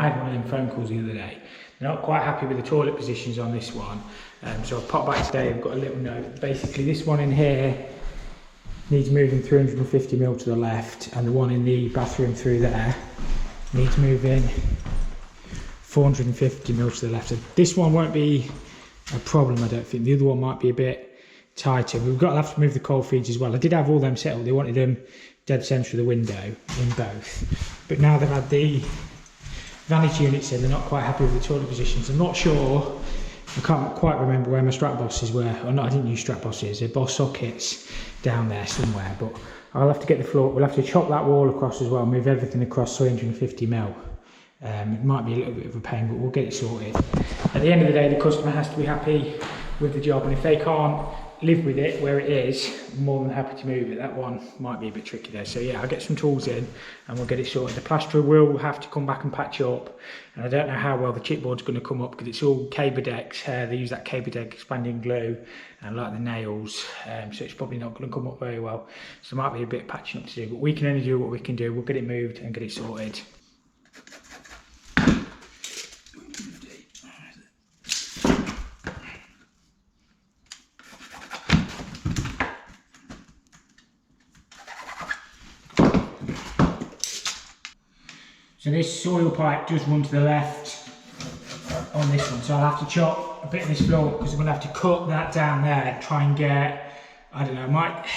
I had one of them phone calls the other day. They're not quite happy with the toilet positions on this one. So I've popped back today, I've got a little note. Basically this one in here needs moving 350mm to the left, and the one in the bathroom through there needs moving 450mm to the left. So this one won't be a problem, I don't think. The other one might be a bit tighter. We've got to have to move the cold feeds as well. I did have all them set up. They wanted them dead centre of the window in both. But now they've had the vanity units in, they're not quite happy with the toilet positions. I'm not sure, I can't quite remember where my strap bosses were. Or not, I didn't use strap bosses, they're boss sockets down there somewhere. But I'll have to get the floor, we'll have to chop that wall across as well, move everything across 350mm. It might be a little bit of a pain, but we'll get it sorted. At the end of the day, the customer has to be happy with the job, and if they can't live with it where it is, I'm more than happy to move it. That one might be a bit tricky there. So yeah, I'll get some tools in and we'll get it sorted. The plasterer will have to come back and patch up, and I don't know how well the chipboard's going to come up because it's all Caberdex. They use that Caberdex expanding glue and like the nails, so it's probably not going to come up very well. So there might be a bit of patching up to do, but we can only do what we can do. We'll get it moved and get it sorted. So this soil pipe does run to the left on this one, so I'll have to chop a bit of this floor because I'm going to have to cut that down there, try and get, I don't know,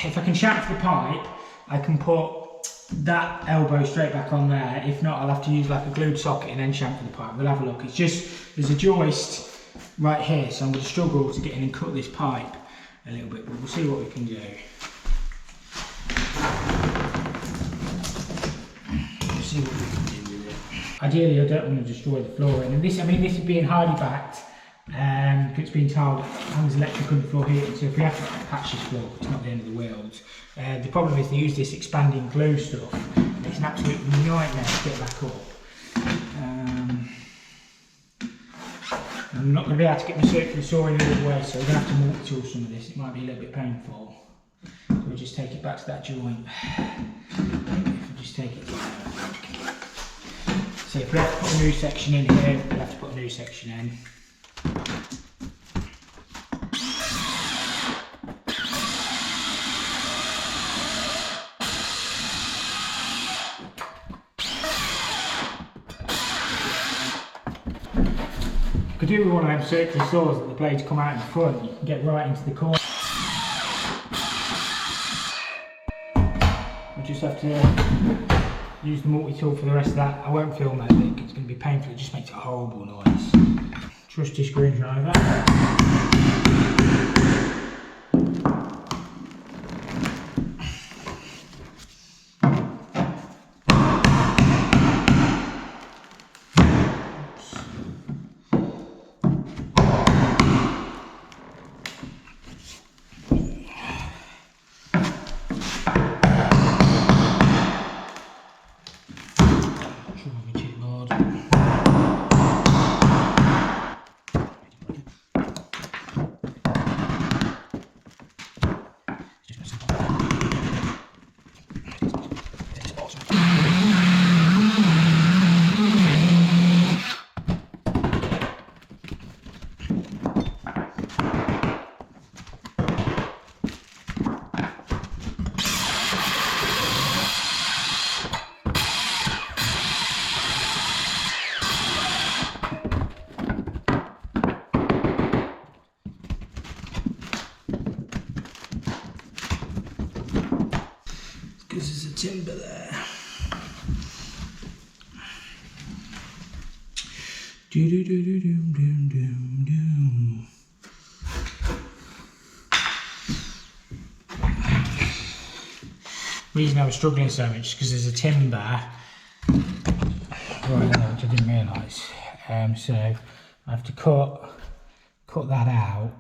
if I can chamfer the pipe, I can put that elbow straight back on there. If not, I'll have to use like a glued socket and then chamfer the pipe. We'll have a look. It's just, there's a joist right here, so I'm going to struggle to get in and cut this pipe a little bit, but we'll see what we can do. We'll see what we can do. Ideally, I don't want to destroy the flooring, and this, I mean, this is being highly backed, because it's been tiled and there's electrical in the floor heating, so if we have to patch this floor, it's not the end of the world. The problem is they use this expanding glue stuff, and it's an absolute nightmare to get back up. I'm not going to be able to get my circular saw in the other way, so we're going to have to multi-tool some of this. It might be a little bit painful. So we'll just take it back to that joint. If we just take it to there. So if we have to put a new section in here, we'll have to put a new section in. You could do with one of them circular saws that the blades come out in front, you can get right into the corner. We'll just have to use the multi-tool for the rest of that. I won't film that link, it's going to be painful, it just makes a horrible noise. Trusty screwdriver. Because there's a timber there. Do do do do do do do do. The reason I was struggling so much is because there's a timber right there, which I didn't realise. So I have to cut that out.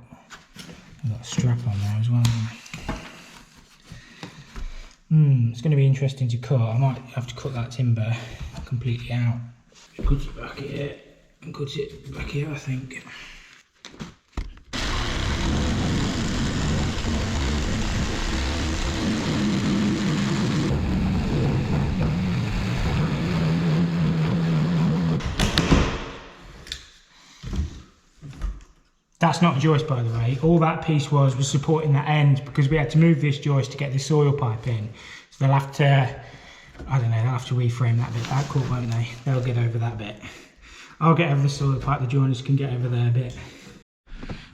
I've got a strap on there as well. It's going to be interesting to cut. I might have to cut that timber completely out. Cut it back here and cut it back here, I think. That's not a joist, by the way. All that piece was supporting that end, because we had to move this joist to get the soil pipe in. So they'll have to, I don't know, they'll have to reframe that bit back up, won't they? They'll get over that bit. I'll get over the soil pipe, the joiners can get over there a bit.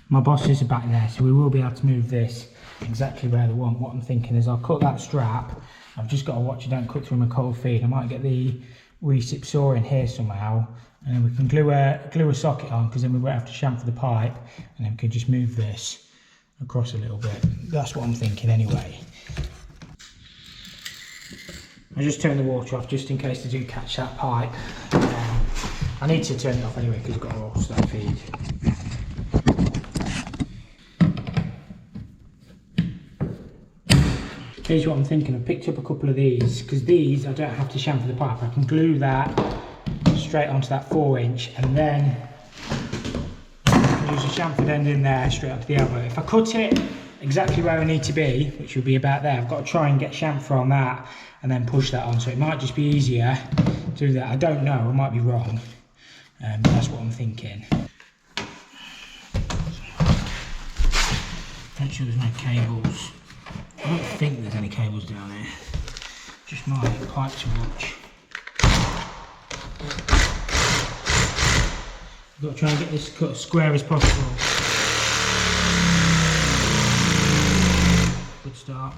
My bosses are back there, so we will be able to move this exactly where they want. What I'm thinking is I'll cut that strap. I've just got to watch it don't cut through my cold feed. I might get the recip saw in here somehow, and then we can glue a socket on, because then we won't have to chamfer the pipe, and then we can just move this across a little bit. That's what I'm thinking anyway. I just turn the water off just in case they do catch that pipe. I need to turn it off anyway because I've got to wash that feed. Here's what I'm thinking. I've picked up a couple of these, because these I don't have to chamfer the pipe. I can glue that straight onto that 4-inch, and then use a chamfered end in there straight onto the elbow. If I cut it exactly where I need to be, which would be about there, I've got to try and get chamfer on that and then push that on. So it might just be easier to do that. I don't know, I might be wrong. But that's what I'm thinking. Make sure there's no cables. I don't think there's any cables down there. Just my pipe to watch. I've got to try and get this cut as square as possible. Good start.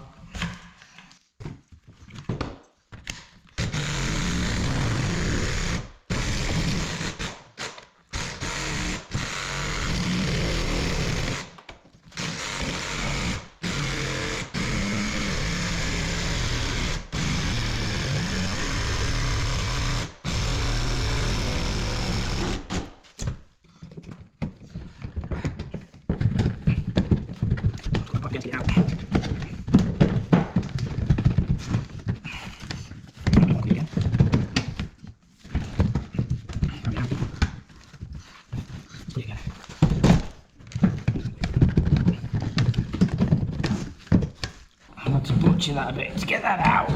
I had to butcher that a bit to get that out.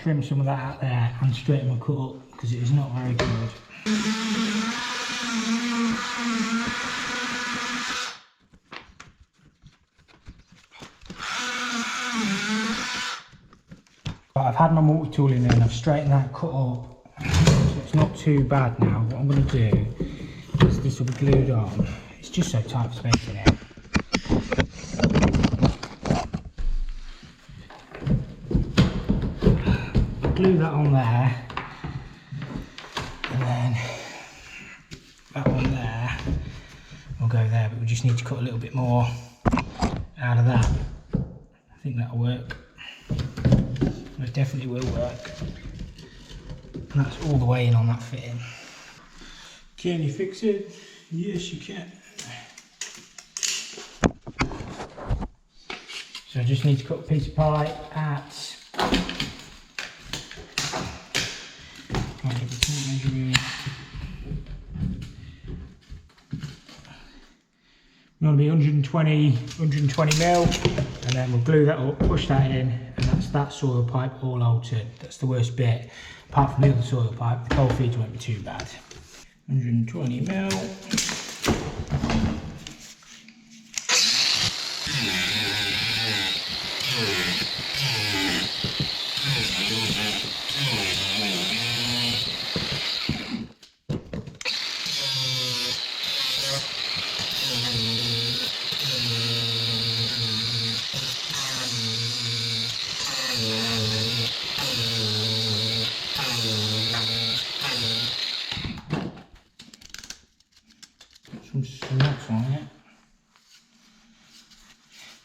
Trim some of that out there and straighten my cut up, because it is not very good. But I've had my multi-tool in there and I've straightened that cut up, so it's not too bad now. What I'm going to do is this will be glued on. It's just so tight for space in it. Glue that on there, and then that one there will go there, but we just need to cut a little bit more out of that. I think that'll work. It definitely will work. And that's all the way in on that fitting. Can you fix it? Yes, you can. So I just need to cut a piece of pipe at going to be 120 mil, and then we'll glue that up, push that in, and that's that soil pipe all altered. That's the worst bit. Apart from the other soil pipe, the cold feeds won't be too bad. 120 mil. Some slots on it.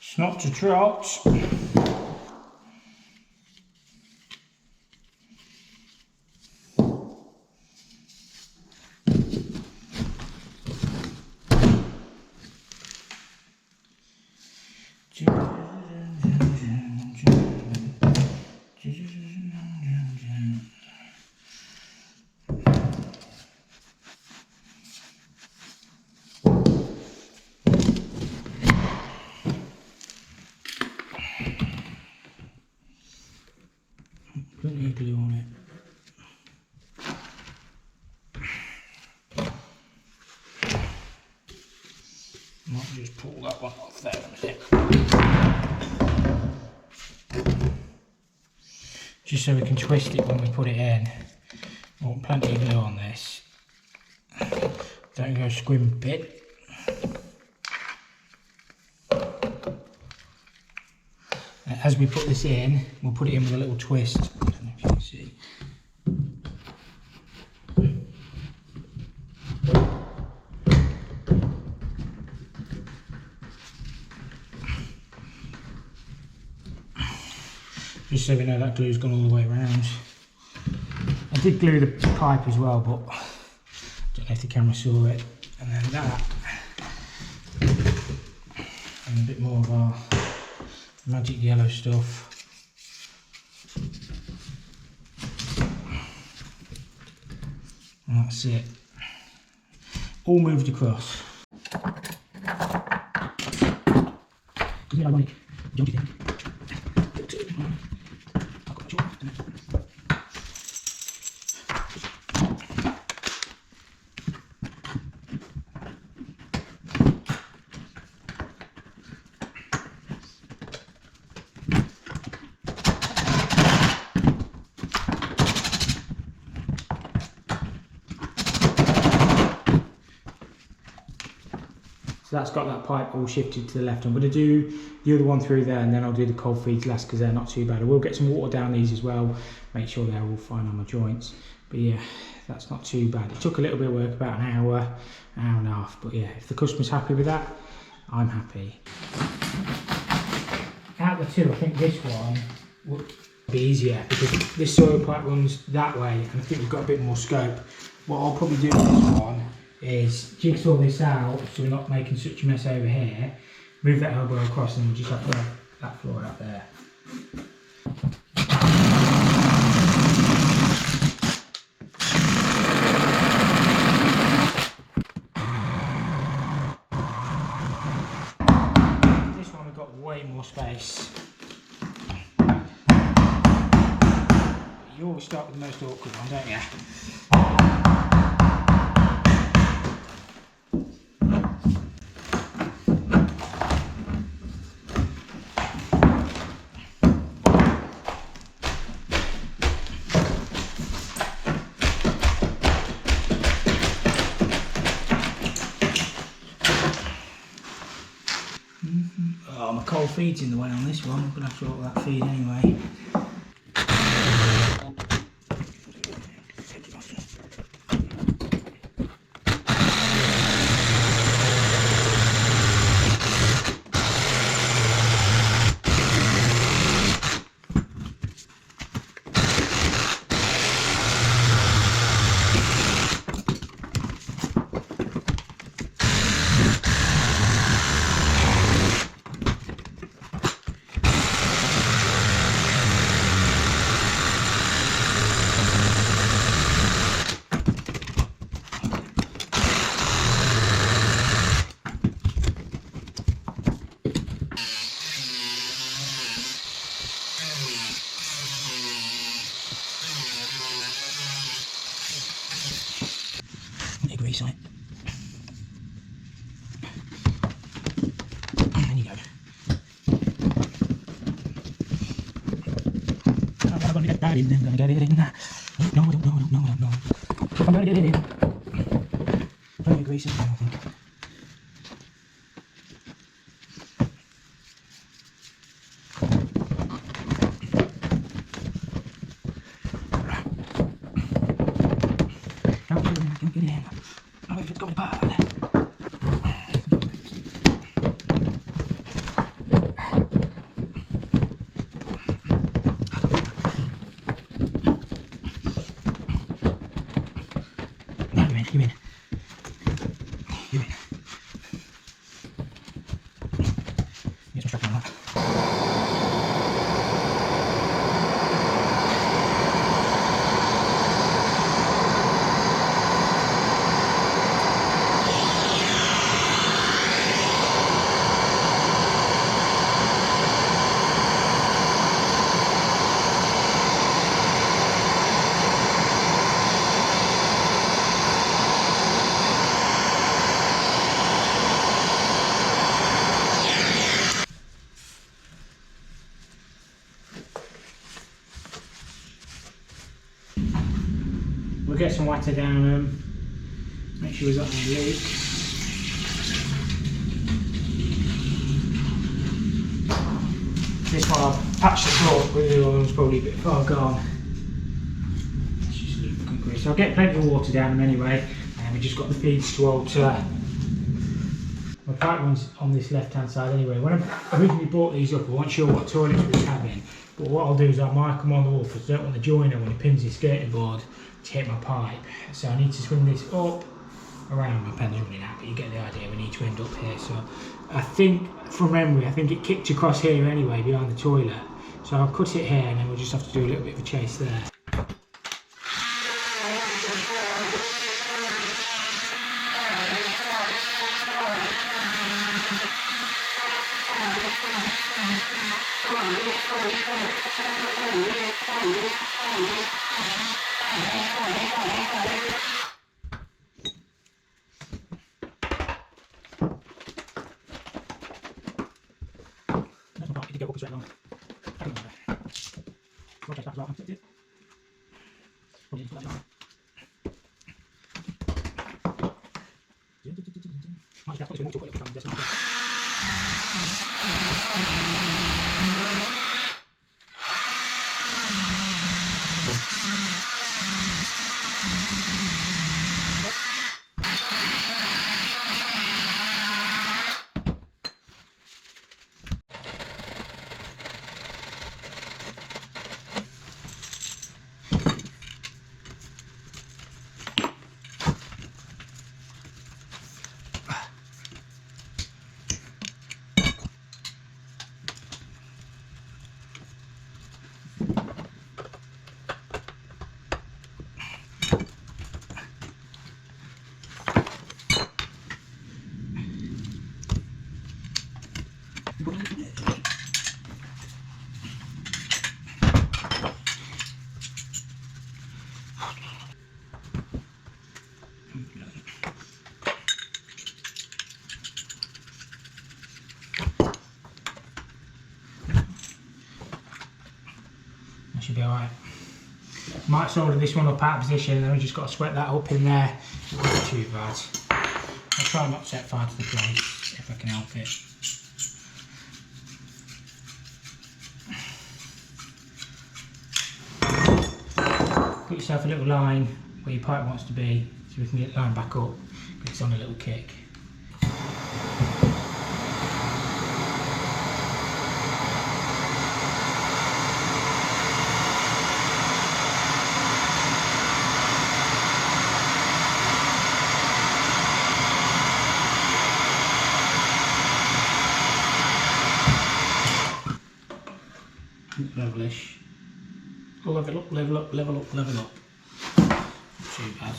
Snot to trot. plenty of glue on it. Might just pull that one off there a minute. Just so we can twist it when we put it in. I want plenty of glue on this. Don't go squimp it. As we put this in, we'll put it in with a little twist. I don't know if you can see. Just so we know that glue's gone all the way around. I did glue the pipe as well, but I don't know if the camera saw it. And then that, and a bit more of our magic yellow stuff. And that's it. All moved across. Yeah, like, don't you think? So that's got that pipe all shifted to the left. I'm going to do the other one through there, and then I'll do the cold feeds last because they're not too bad. I will get some water down these as well, make sure they're all fine on my joints. But yeah, that's not too bad. It took a little bit of work, about an hour and a half. But yeah, if the customer's happy with that, I'm happy. Out of the two, I think this one would be easier because this soil pipe runs that way, and I think we've got a bit more scope. What I'll probably do with this one is jigsaw this out so we're not making such a mess over here, move that elbow across, and we'll just have to have that floor out there. This one we've got way more space. You always start with the most awkward one, don't you? Oh, my cold feed's in the way on this one. I'm going to have to alter that feed anyway. Grease on it. And then you go. I'm going to get that in, I'm going to get it in. No, I don't know. I'm going to get it in. Plenty of grease in there, I think. Get it in. Oh, if it's going apart. No, you're in. You're in. Get some strap on that. We'll get some water down them, make sure we've got no leak. This one I've patched the floor, but the other one's probably a bit far gone. Let's just lubricant grease. So I'll get plenty of water down them anyway, and we've just got the feeds to alter. My pipe one's on this left hand side anyway. When I originally bought these up, I wasn't sure what toilets we was having, but what I'll do is I'll mark them on the wall because I don't want the joiner when he pins his skirting board to hit my pipe. So I need to swing this up around. My pen's running out, but you get the idea. We need to end up here. So I think, from memory, I think it kicked across here anyway behind the toilet. So I'll cut it here and then we'll just have to do a little bit of a chase there. Should be alright. Might solder this one up out of position and then we've just got to sweat that up in there. It wasn't too bad. I'll try not to set fire to the place if I can help it. Put yourself a little line where your pipe wants to be so we can get the line back up because it's on a little kick. Levelish. Level up, level up, level up, level up. Not too bad.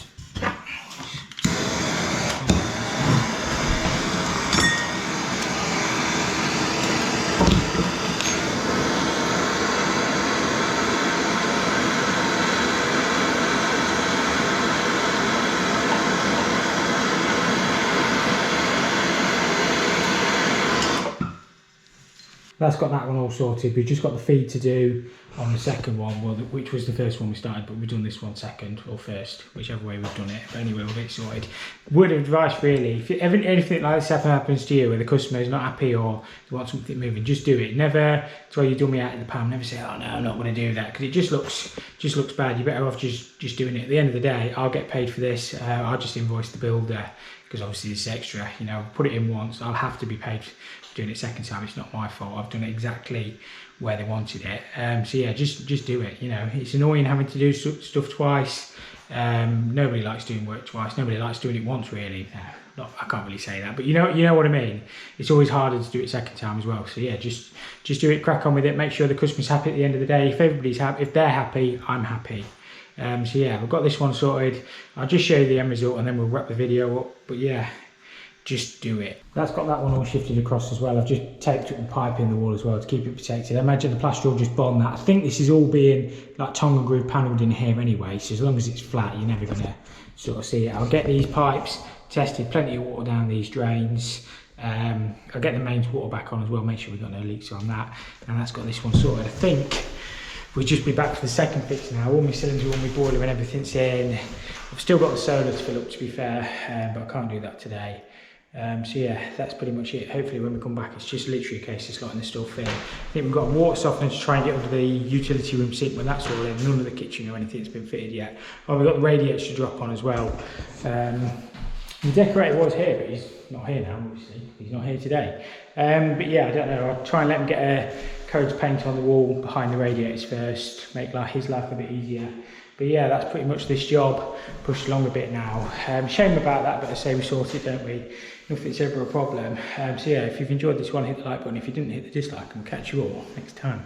That's got that one all sorted. We've just got the feed to do on the second one, well, which was the first one we started, but we've done this one second or first, whichever way we've done it. But anyway, we'll get it sorted. Word of advice really, if anything like this happens to you where the customer is not happy or they want something moving, just do it. Never throw your dummy out in the pan. Never say, oh no, I'm not going to do that, because it just looks bad. You're better off just doing it. At the end of the day, I'll get paid for this. I'll just invoice the builder because obviously it's extra. You know, put it in once, I'll have to be paid for doing it second time. It's not my fault. I've done it exactly where they wanted it. So yeah, just do it. You know, it's annoying having to do stuff twice. Nobody likes doing work twice. Nobody likes doing it once, really. No, I can't really say that, but you know what I mean. It's always harder to do it second time as well. So yeah, just do it. Crack on with it. Make sure the customer's happy at the end of the day. If everybody's happy, if they're happy, I'm happy. So yeah, we've got this one sorted. I'll just show you the end result and then we'll wrap the video up. But yeah, just do it. That's got that one all shifted across as well. I've just taped up the pipe in the wall as well to keep it protected. I imagine the plaster will just bond that. I think this is all being like tongue and groove panelled in here anyway, so as long as it's flat, you're never gonna sort of see it. I'll get these pipes tested, plenty of water down these drains. I'll get the mains water back on as well, make sure we've got no leaks on that. And that's got this one sorted. I think we'll just be back for the second fix now. All my cylinders, all my boiler and everything's in. I've still got the solar to fill up, to be fair, but I can't do that today. So yeah, that's pretty much it. Hopefully when we come back, it's just literally a case of slotting the stuff in. I think we've got a water softener to try and get under the utility room sink when that's all in. None of the kitchen or anything's been fitted yet. Oh, we've got the radiators to drop on as well. The decorator was here, but he's not here now, obviously. He's not here today. But yeah, I don't know. I'll try and let him get a coat of paint on the wall behind the radiators first, make his life a bit easier. But yeah, that's pretty much this job, pushed along a bit now. Shame about that, but I say we sort it, don't we? Nothing's ever a problem. So yeah, if you've enjoyed this one, hit the like button. If you didn't, hit the dislike, and we'll catch you all next time.